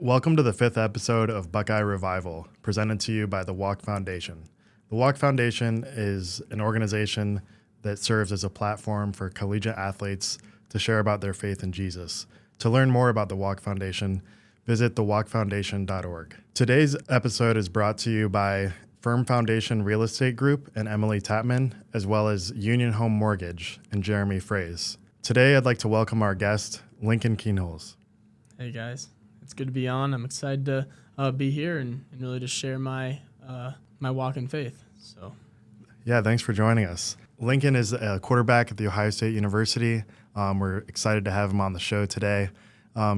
Welcome to the fifth episode of Buckeye Revival, presented to you by the Walk Foundation. The Walk Foundation is an organization that serves as a platform for collegiate athletes to share about their faith in Jesus. To learn more about the Walk Foundation, visit thewalkfoundation.org. Today's episode is brought to you by Firm Foundation Real Estate Group and Emily Tapman, as well as Union Home Mortgage and Jeremy Fraze. Today, I'd like to welcome our guest, Lincoln Kienholz. Hey guys, it's good to be on. I'm excited to be here and really just share my my walk in faith. So, yeah, thanks for joining us. Lincoln is a quarterback at the Ohio State University. We're excited to have him on the show today.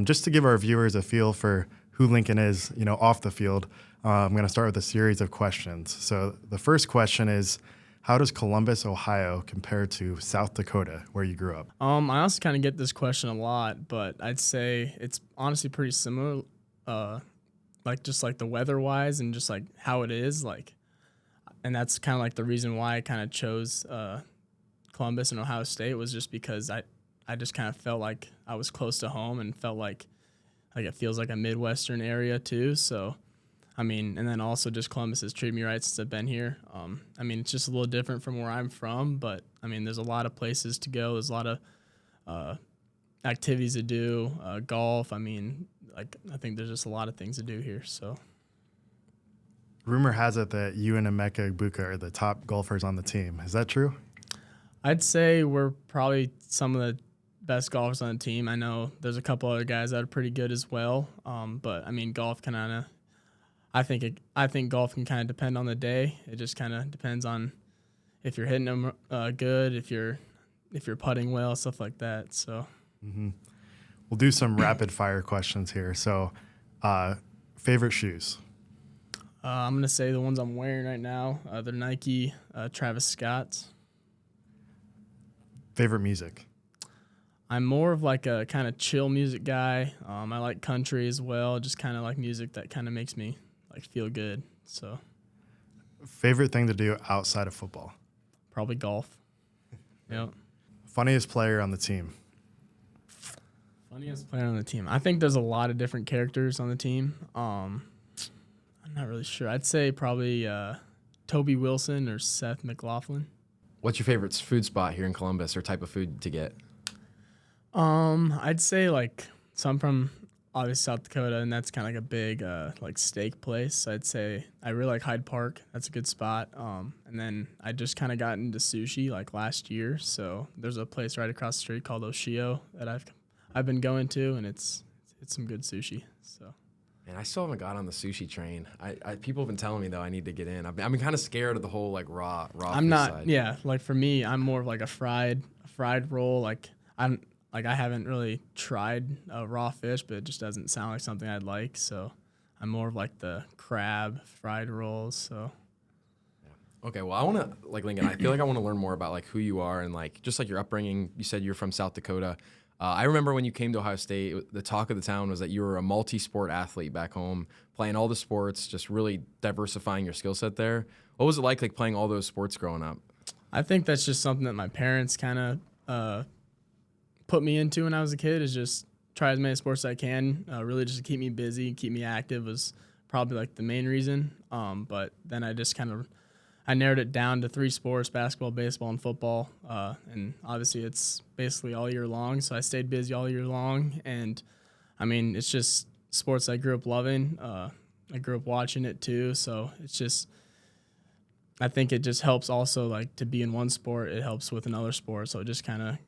Just to give our viewers a feel for who Lincoln is, off the field, I'm going to start with a series of questions. So the first question is, how does Columbus, Ohio compare to South Dakota, where you grew up? I also kind of get this question a lot, but I'd say it's honestly pretty similar, like the weather-wise and just like how it is, and that's kind of like the reason why I kind of chose Columbus and Ohio State was just because I just kind of felt like I was close to home and felt like it feels like a Midwestern area too. So, and then also just Columbus has treated me right since I've been here. It's just a little different from where I'm from, but there's a lot of places to go. There's a lot of activities to do, golf. I think there's just a lot of things to do here. So, rumor has it that you and Emeka Egbuka are the top golfers on the team. Is that true? I'd say we're probably some of the best golfers on the team. I know there's a couple other guys that are pretty good as well. But golf I think golf can kind of depend on the day. It just kind of depends on if you're hitting them good, if you're putting well, stuff like that. So, We'll do some rapid fire questions here. So, favorite shoes? I'm gonna say the ones I'm wearing right now. They're Nike Travis Scott's. Favorite music? I'm more of like a kind of chill music guy. I like country as well. Just kind of like music that kind of makes me feel good. So, favorite thing to do outside of football? Probably golf. Yep. Funniest player on the team? Funniest player on the team. I think there's a lot of different characters on the team. I'm not really sure. I'd say probably Toby Wilson or Seth McLaughlin. What's your favorite food spot here in Columbus or type of food to get? I'd say so I'm from obviously South Dakota, and that's kind of like a big steak place. So I'd say I really like Hyde Park. That's a good spot. And then I just kind of got into sushi last year. So there's a place right across the street called Oshio that I've been going to, and it's some good sushi. So. Man, I still haven't got on the sushi train. People have been telling me though I need to get in. I've been kind of scared of the whole raw. I'm not. Side. Yeah, for me, I'm more of a fried roll. I haven't really tried raw fish, but it just doesn't sound like something I'd like. So I'm more of the crab fried rolls. So. Yeah. Okay, well I want to Lincoln. I feel like I want to learn more about who you are and just your upbringing. You said you're from South Dakota. I remember when you came to Ohio State, the talk of the town was that you were a multi-sport athlete back home, playing all the sports, just really diversifying your skill set there. What was it like playing all those sports growing up? I think that's just something that my parents kind of put me into when I was a kid, is just try as many sports as I can, really just to keep me busy, keep me active was probably the main reason. But then I just I narrowed it down to 3 sports: basketball, baseball, and football. And obviously it's basically all year long. So I stayed busy all year long. And it's just sports I grew up loving. I grew up watching it too. So it's just, I think it just helps also to be in one sport. It helps with another sport. So it just you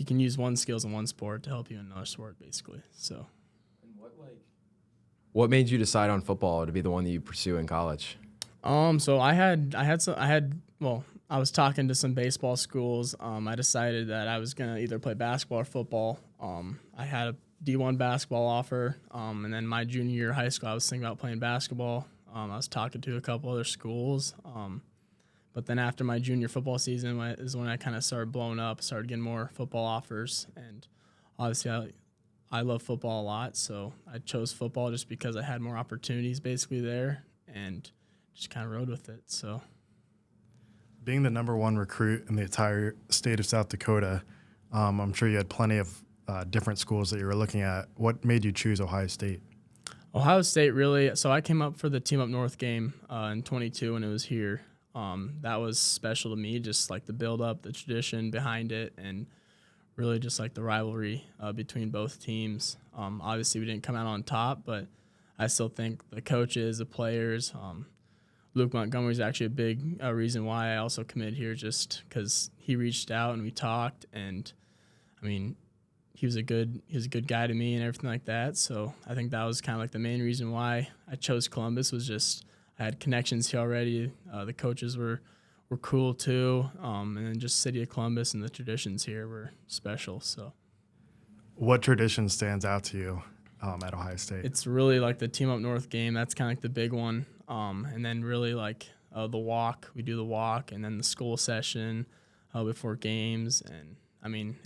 can use one skills in one sport to help you in another sport basically. So. And what made you decide on football to be the one that you pursue in college? So I was talking to some baseball schools. I decided that I was going to either play basketball or football. I had a D1 basketball offer. And then my junior year of high school, I was thinking about playing basketball. I was talking to a couple other schools. But then after my junior football season is when I kind of started blowing up, started getting more football offers. And obviously I love football a lot. So I chose football just because I had more opportunities basically there. And just kind of rode with it. So, being the number 1 recruit in the entire state of South Dakota, I'm sure you had plenty of different schools that you were looking at, what made you choose Ohio State? Ohio State really. So I came up for the Team Up North game in 22 when it was here. That was special to me, just like the build up, the tradition behind it, and really just like the rivalry between both teams. Obviously, we didn't come out on top, but I still think the coaches, the players, Luke Montgomery is actually a big reason why I also committed here, just because he reached out and we talked, and I mean, he was a good guy to me and everything like that. So I think that was kind of like the main reason why I chose Columbus, was just I had connections here already. The coaches were cool too, and then just city of Columbus and the traditions here were special. So, what tradition stands out to you at Ohio State? it's really like the Team Up North game. That's kind of like the big one, and then really like the walk. We do the walk, and then the school session before games, and I mean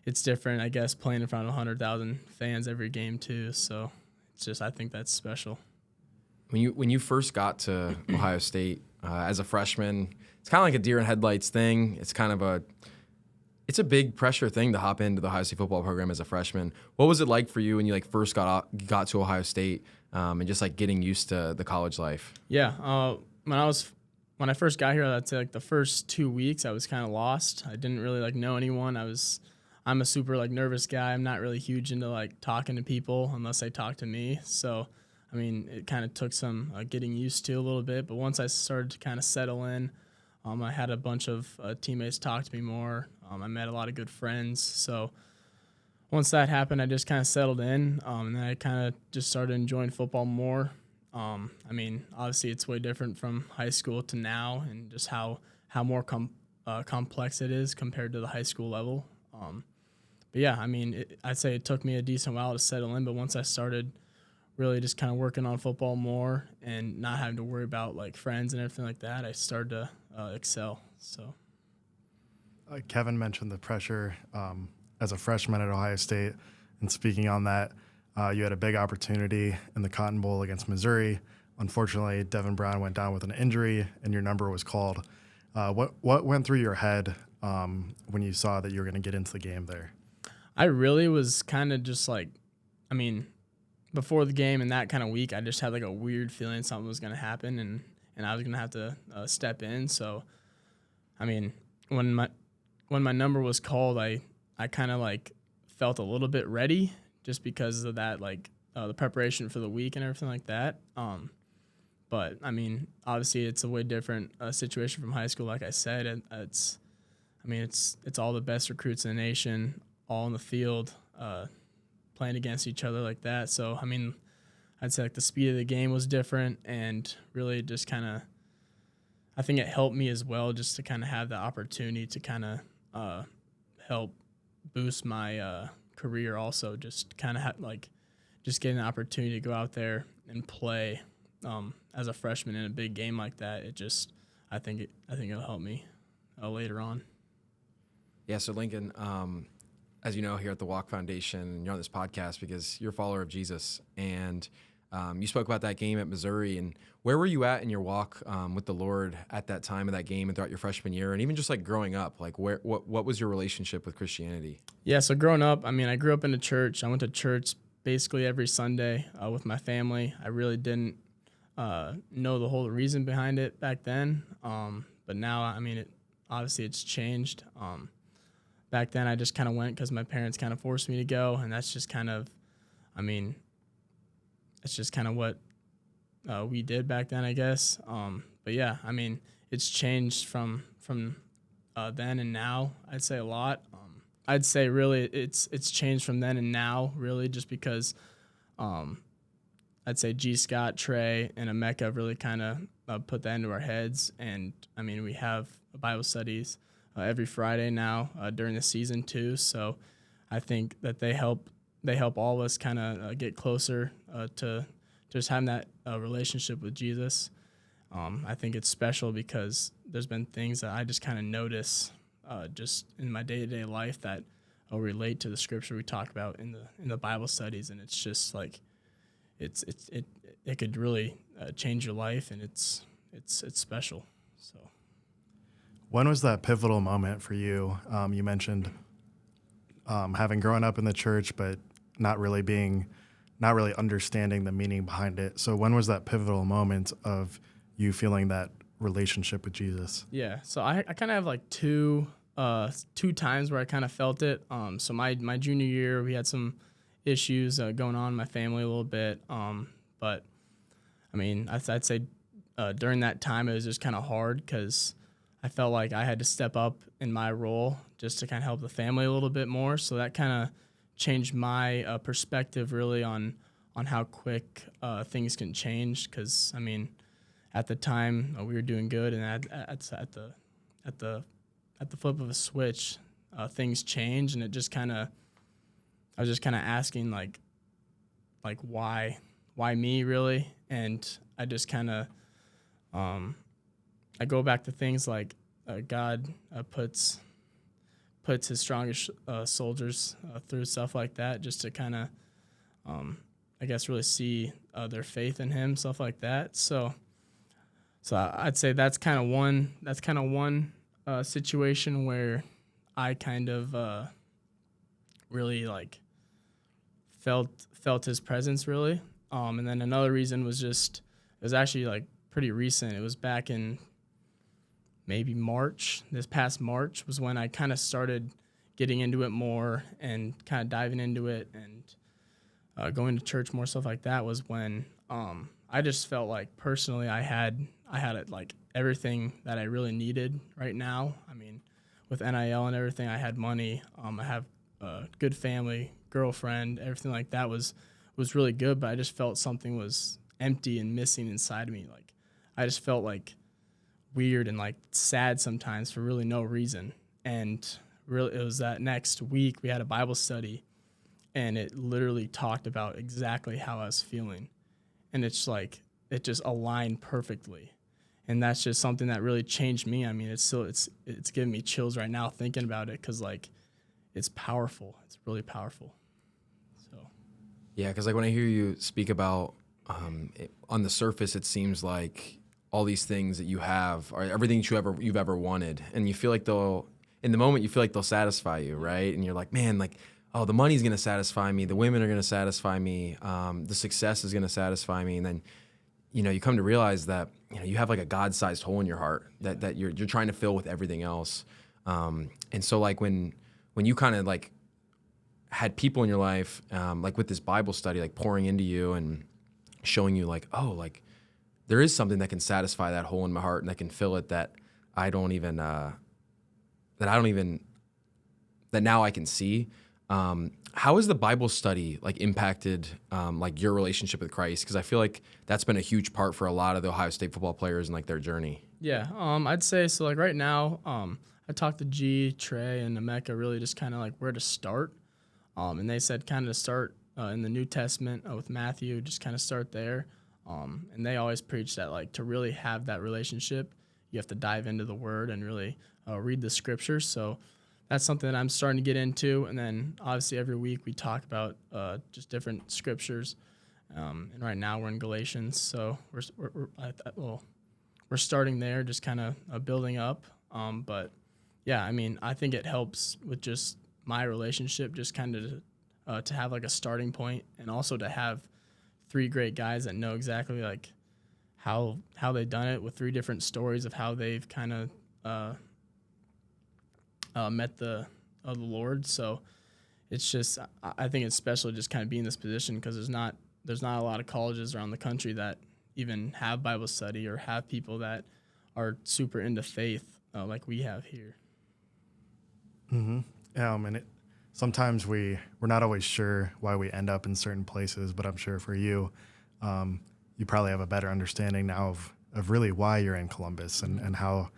it's different, I guess, playing in front of 100,000 fans every game too. So it's just, I think that's special. When you first got to Ohio State as a freshman, it's kind of like a deer in headlights thing. It's kind of it's a big pressure thing to hop into the Ohio State football program as a freshman. What was it like for you when you like first got to Ohio State and just like getting used to the college life? Yeah, when I first got here, I'd say like the first 2 weeks I was kind of lost. I didn't really like know anyone. I'm a super like nervous guy. I'm not really huge into like talking to people unless they talk to me. So, I mean, it kind of took some getting used to a little bit. But once I started to kind of settle in, I had a bunch of teammates talk to me more. I met a lot of good friends. So once that happened, I just kind of settled in, and then I kind of just started enjoying football more. I mean, obviously it's way different from high school to now, and just how more complex it is compared to the high school level. But yeah, I mean, I'd say it took me a decent while to settle in, but once I started really just kind of working on football more and not having to worry about like friends and everything like that, I started to excel. So Kevin mentioned the pressure as a freshman at Ohio State, and speaking on that, you had a big opportunity in the Cotton Bowl against Missouri. Unfortunately, Devin Brown went down with an injury, and your number was called. What went through your head when you saw that you were going to get into the game there? I really was kind of just like, I mean, before the game and that kind of week, I just had like a weird feeling something was going to happen, and I was going to have to step in. So, I mean, when my number was called, I kind of like felt a little bit ready just because of that, like the preparation for the week and everything like that. But I mean, obviously it's a way different situation from high school. Like I said, it's all the best recruits in the nation, all in the field, playing against each other like that. So, I mean, I'd say like the speed of the game was different, and really just kind of, I think it helped me as well just to kind of have the opportunity to kind of help boost my career also, just kind of just getting the opportunity to go out there and play as a freshman in a big game like that. I think it'll help me later on. Yeah, so Lincoln, as you know, here at the Walk Foundation, you're on this podcast because you're a follower of Jesus, and you spoke about that game at Missouri. And where were you at in your walk with the Lord at that time of that game and throughout your freshman year, and even just like growing up? Like, what was your relationship with Christianity? Yeah, so growing up, I mean, I grew up in a church. I went to church basically every Sunday with my family. I really didn't know the whole reason behind it back then, but now, I mean, obviously it's changed. Back then, I just kind of went because my parents kind of forced me to go, and that's just kind of, I mean, it's just kind of what we did back then, I guess. But yeah, I mean, it's changed from then and now. I'd say a lot. I'd say really it's changed from then and now, really, just because I'd say G. Scott, Trey, and Emeka have really kind of put that into our heads. And I mean, we have Bible studies every Friday now during the season too. So I think that they help all of us kind of get closer to just having that relationship with Jesus. I think it's special because there's been things that I just kind of notice just in my day-to-day life that relate to the scripture we talk about in the Bible studies, and it's just like it could really change your life, and it's special. So. When was that pivotal moment for you? You mentioned having grown up in the church, but not really understanding the meaning behind it. So when was that pivotal moment of you feeling that relationship with Jesus? Yeah, so I kind of have like two times where I kind of felt it. So my junior year, we had some issues going on in my family a little bit. But I mean, I'd say during that time, it was just kind of hard because I felt like I had to step up in my role just to kind of help the family a little bit more. So that kind of changed my perspective really on how quick things can change. Because I mean, at the time we were doing good, and at the flip of a switch, things change, and it just kind of I was just kind of asking like why me really, and I just kind of I go back to things like God puts his strongest soldiers through stuff like that, just to kind of I guess really see their faith in him, stuff like that. So I'd say that's kind of one situation where I kind of really like felt his presence really. And then another reason was just, it was actually like pretty recent. It was back in maybe March. This past March was when I kind of started getting into it more and kind of diving into it and going to church more, stuff like that, was when I just felt like personally I had it like everything that I really needed right now. I mean, with NIL and everything, I had money. I have a good family, girlfriend, everything like that was really good, but I just felt something was empty and missing inside of me. Like I just felt like weird and like sad sometimes for really no reason. And really, it was that next week we had a Bible study, and it literally talked about exactly how I was feeling. And it's like, it just aligned perfectly. And that's just something that really changed me. I mean, it's giving me chills right now thinking about it, because like it's powerful. It's really powerful. So Yeah, because like when I hear you speak about on the surface, it seems like all these things that you have are everything you've ever wanted, and you feel like in the moment you feel like they'll satisfy you, right? And you're like, man, like, oh, the money's gonna satisfy me, the women are gonna satisfy me, the success is gonna satisfy me, and then you come to realize that you have like a God-sized hole in your heart that you're trying to fill with everything else. And so like when you kind of like had people in your life, like with this Bible study, like pouring into you and showing you like, oh, like there is something that can satisfy that hole in my heart and that can fill it, that now I can see. How has the Bible study like impacted like your relationship with Christ? Because I feel like that's been a huge part for a lot of the Ohio State football players and like their journey. Yeah, I'd say so. Like right now, I talked to G, Trey, and Emeka really just kind of like where to start. And they said kind of to start in the New Testament with Matthew, just kind of start there. And they always preach that like to really have that relationship, you have to dive into the Word and really read the Scriptures. So that's something that I'm starting to get into. And then obviously every week we talk about just different Scriptures. And right now we're in Galatians, so we're starting there, just kind of building up. But yeah, I mean, I think it helps with just my relationship, just kind of to have like a starting point, and also to have three great guys that know exactly like how they've done it, with three different stories of how they've kind of met the Lord. So it's just, I think it's special to just kind of be in this position, because there's not a lot of colleges around the country that even have Bible study or have people that are super into faith like we have here. Mm-hmm. And sometimes we're not always sure why we end up in certain places, but I'm sure for you, you probably have a better understanding now of really why you're in Columbus and how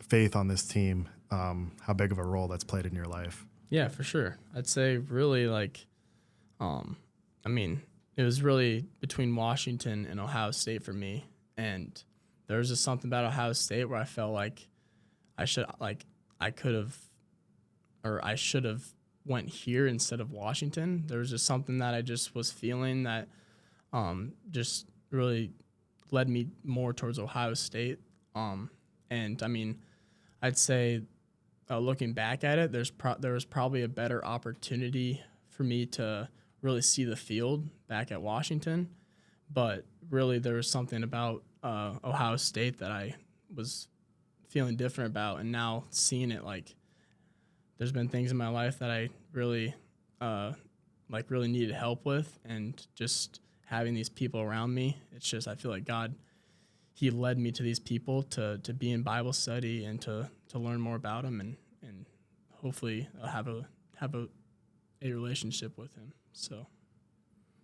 faith on this team, how big of a role that's played in your life. Yeah, for sure. I'd say really like, I mean, it was really between Washington and Ohio State for me. And there was just something about Ohio State where I felt like I should have went here instead of Washington. There was just something that I just was feeling that just really led me more towards Ohio State. And I mean, I'd say looking back at it, there was probably a better opportunity for me to really see the field back at Washington, but really there was something about Ohio State that I was feeling different about, and now seeing it, like, there's been things in my life that I really really needed help with, and just having these people around me, it's just, I feel like God, he led me to these people to be in Bible study and to learn more about him, and hopefully have a relationship with him. So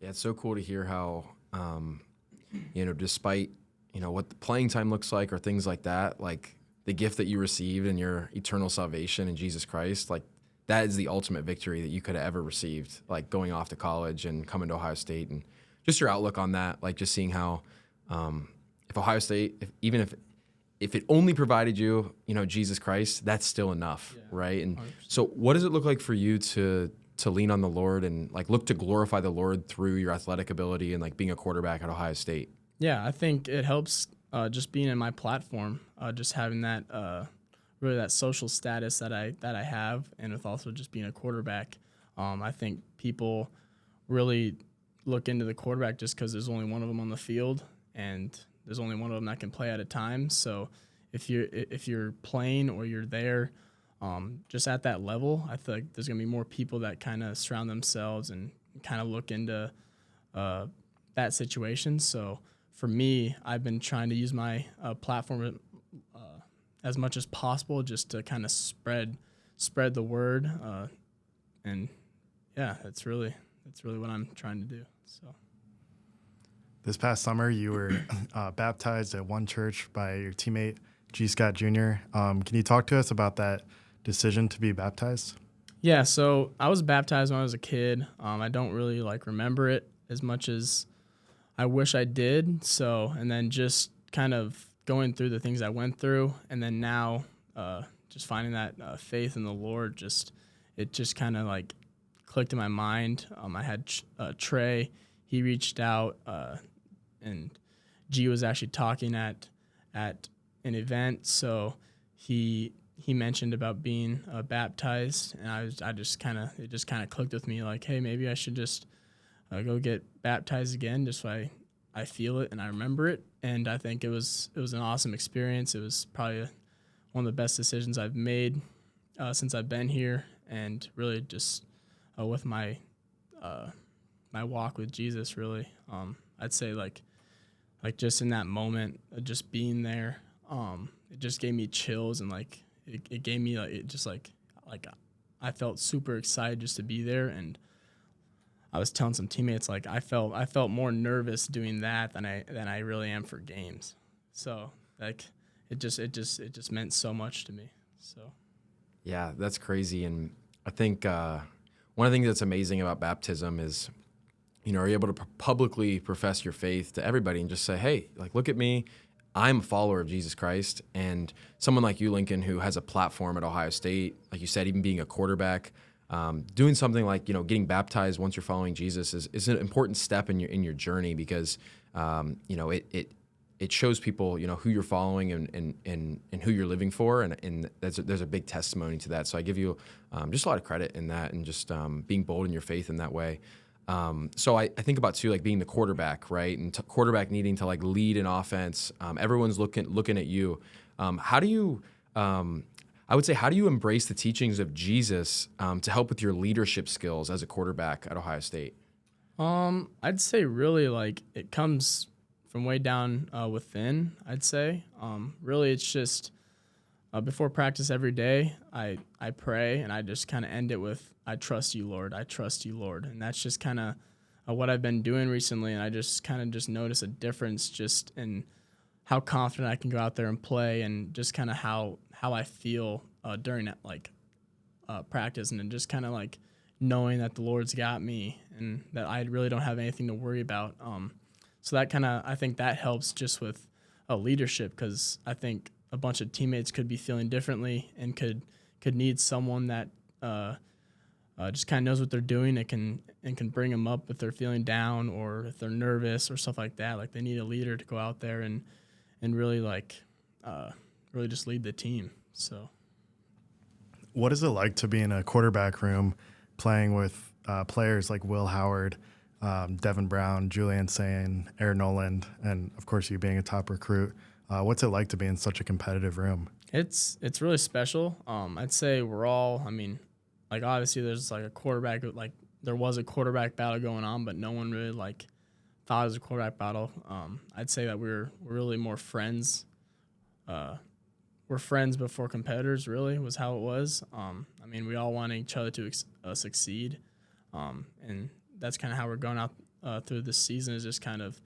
Yeah, it's so cool to hear how, despite, what the playing time looks like or things like that, like the gift that you received and your eternal salvation in Jesus Christ, like that is the ultimate victory that you could have ever received, like going off to college and coming to Ohio State, and just your outlook on that, like just seeing how, if Ohio State, if it only provided you, Jesus Christ, that's still enough, right? And 100%. So what does it look like for you to lean on the Lord and like look to glorify the Lord through your athletic ability and like being a quarterback at Ohio State? Yeah, I think it helps just being in my platform, just having that really that social status that I have, and with also just being a quarterback. I think people really look into the quarterback just because there's only one of them on the field, and there's only one of them that can play at a time. So if you're playing or you're there, just at that level, I feel like there's gonna be more people that kind of surround themselves and kind of look into that situation. So for me, I've been trying to use my platform as much as possible, just to kind of spread the word, and yeah, that's really what I'm trying to do. So This past summer, you were baptized at one church by your teammate G. Scott Jr. Can you talk to us about that decision to be baptized? Yeah, so I was baptized when I was a kid. I don't really remember it as much as I wish I did. So, and then just kind of going through the things I went through, and then now just finding that faith in the Lord, it just kind of clicked in my mind. I had Trey, he reached out, and G was actually talking at an event, so he mentioned about being baptized, and it just kind of clicked with me, like, hey, maybe I should just go get baptized again, just so I feel it and I remember it. And I think it was an awesome experience. It was probably one of the best decisions I've made since I've been here, and really just with my walk with Jesus, really. I'd say like just in that moment, just being there, it just gave me chills, and it gave me I felt super excited just to be there. And I was telling some teammates, I felt more nervous doing that than I really am for games. So it just meant so much to me. So yeah, that's crazy. And I think one of the things that's amazing about baptism is, are you able to publicly profess your faith to everybody and just say, hey, look at me. I'm a follower of Jesus Christ. And someone like you, Lincoln, who has a platform at Ohio State, like you said, even being a quarterback, doing something like, getting baptized once you're following Jesus is an important step in your journey, because, it shows people, who you're following and who you're living for. And there's a big testimony to that. So I give you just a lot of credit in that, and just being bold in your faith in that way. So I think about too, being the quarterback, right? And quarterback needing to lead an offense. Everyone's looking at you. How do you embrace the teachings of Jesus to help with your leadership skills as a quarterback at Ohio State? I'd say really it comes from way down within. I'd say really it's just before practice every day, I pray, and I just kind of end it with, I trust you, Lord. I trust you, Lord. And that's just kind of what I've been doing recently. And I just kind of notice a difference just in how confident I can go out there and play, and just kind of how I feel during that practice, and then just kind of knowing that the Lord's got me and that I really don't have anything to worry about. So that I think that helps just with leadership, because I think a bunch of teammates could be feeling differently and could need someone that just kind of knows what they're doing and can bring them up if they're feeling down or if they're nervous or stuff like that. They need a leader to go out there and really really just lead the team. So what is it like to be in a quarterback room playing with players like Will Howard, Devin Brown, Julian Sain, Aaron Noland, and of course you being a top recruit? What's it like to be in such a competitive room? It's really special. I'd say we're all. I mean, like obviously there's like a quarterback. Like there was a quarterback battle going on, but no one really like thought it was a quarterback battle. I'd say that we're really more friends. We're friends before competitors. Really was how it was. I mean, we all want each other to succeed, and that's kind of how we're going out through this season. Is just kind of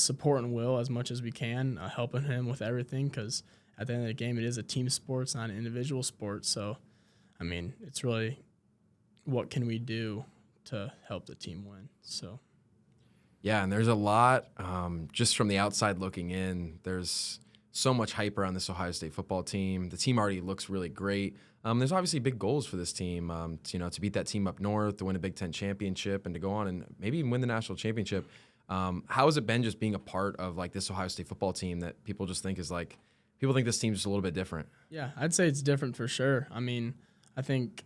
supporting Will as much as we can, helping him with everything because at the end of the game, it is a team sport, it's not an individual sport. So, I mean, it's really what can we do to help the team win. So, Yeah, and there's a lot, just from the outside looking in, there's so much hype around this Ohio State football team. The team already looks really great. There's obviously big goals for this team, to beat that team up north, to win a Big Ten championship, and to go on and maybe even win the national championship. How has it been just being a part of like this Ohio State football team that people just think is like, people think this team's just a little bit different? yeah, I'd say it's different for sure. I mean, I think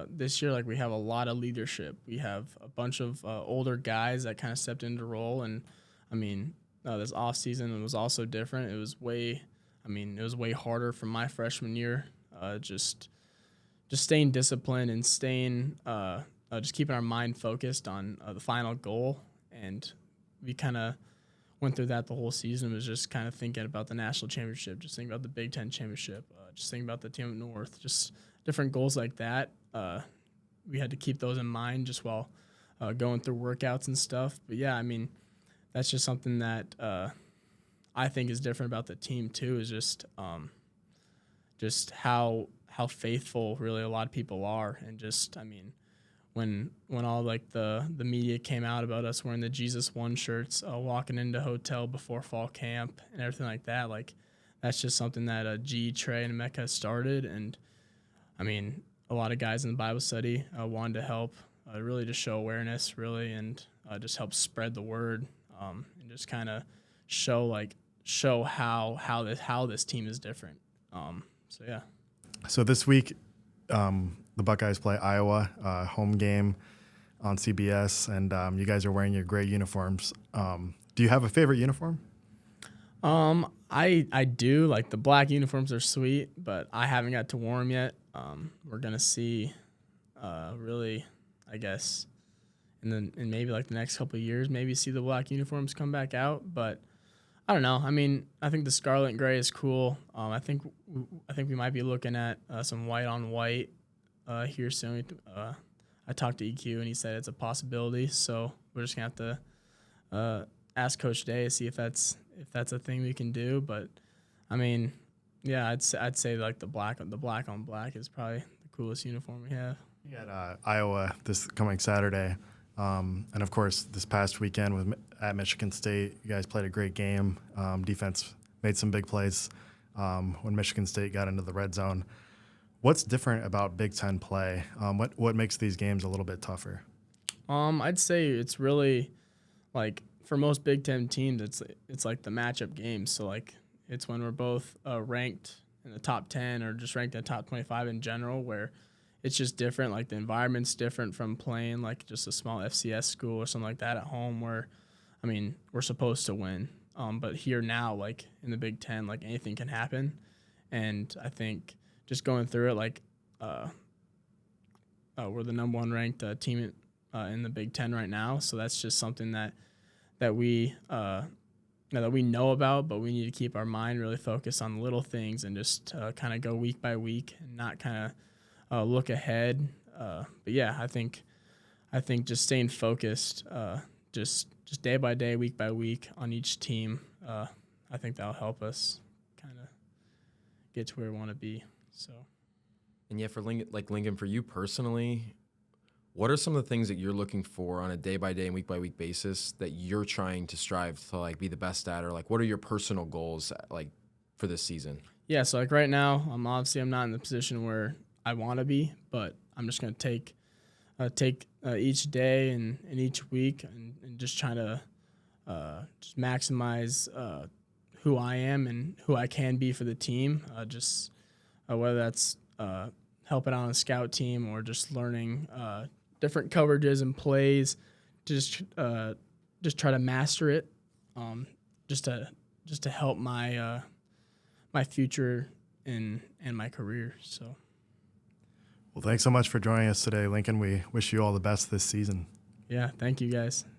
this year, like we have a lot of leadership. We have a bunch of older guys that kind of stepped into the role, and I mean, this off season was also different. It was way harder from my freshman year. Just staying disciplined and staying, just keeping our mind focused on the final goal. And we kind of went through that the whole season. Was just kind of thinking about the national championship, just thinking about the Big Ten championship, just thinking about the team up north, just different goals like that. We had to keep those in mind just while going through workouts and stuff. But yeah, I mean, that's just something that I think is different about the team too. Is just how faithful really a lot of people are, and just I mean, when all like the media came out about us wearing the Jesus One shirts, walking into hotel before fall camp and everything like that, like that's just something that G, Trey, and Mecca started. And I mean, a lot of guys in the Bible study wanted to help, really just show awareness, really, and just help spread the word, and just kind of show how this team is different. So yeah. So this week, the Buckeyes play Iowa, home game on CBS, and you guys are wearing your gray uniforms. Do you have a favorite uniform? I do. Like the black uniforms are sweet, but I haven't got to wear them yet. We're gonna see, really, I guess, in maybe like the next couple of years, maybe see the black uniforms come back out. But I don't know. I mean, I think the scarlet and gray is cool. I think we might be looking at some white on white here soon. I talked to EQ and he said it's a possibility. So we're just gonna have to ask Coach Day to see if that's a thing we can do. But I mean, yeah, I'd say like the black on black is probably the coolest uniform we have. You got Iowa this coming Saturday, and of course this past weekend at Michigan State, you guys played a great game. Defense made some big plays when Michigan State got into the red zone. What's different about Big Ten play? What makes these games a little bit tougher? I'd say it's really like for most Big Ten teams, it's like the matchup games. So like it's when we're both ranked in the top 10 or just ranked in the top 25 in general, where it's just different. Like the environment's different from playing like just a small FCS school or something like that at home, where I mean we're supposed to win. But here now, like in the Big Ten, like anything can happen, and I think just going through it, like we're the number one ranked team in the Big Ten right now, so that's just something that we know about, but we need to keep our mind really focused on little things and just kind of go week by week and not kind of look ahead. But yeah, I think just staying focused, just day by day, week by week on each team, I think that'll help us kind of get to where we want to be. So, and yeah, for Lincoln, for you personally, what are some of the things that you're looking for on a day-by-day and week-by-week basis that you're trying to strive to like be the best at, or like what are your personal goals like for this season? Yeah, so like right now, I'm not in the position where I want to be, but I'm just gonna take each day and each week and just trying to just maximize who I am and who I can be for the team. Whether that's helping out on a scout team or just learning different coverages and plays, just try to master it, just to help my my future and my career. So, Well, thanks so much for joining us today, Lincoln. We wish you all the best this season. yeah, thank you guys.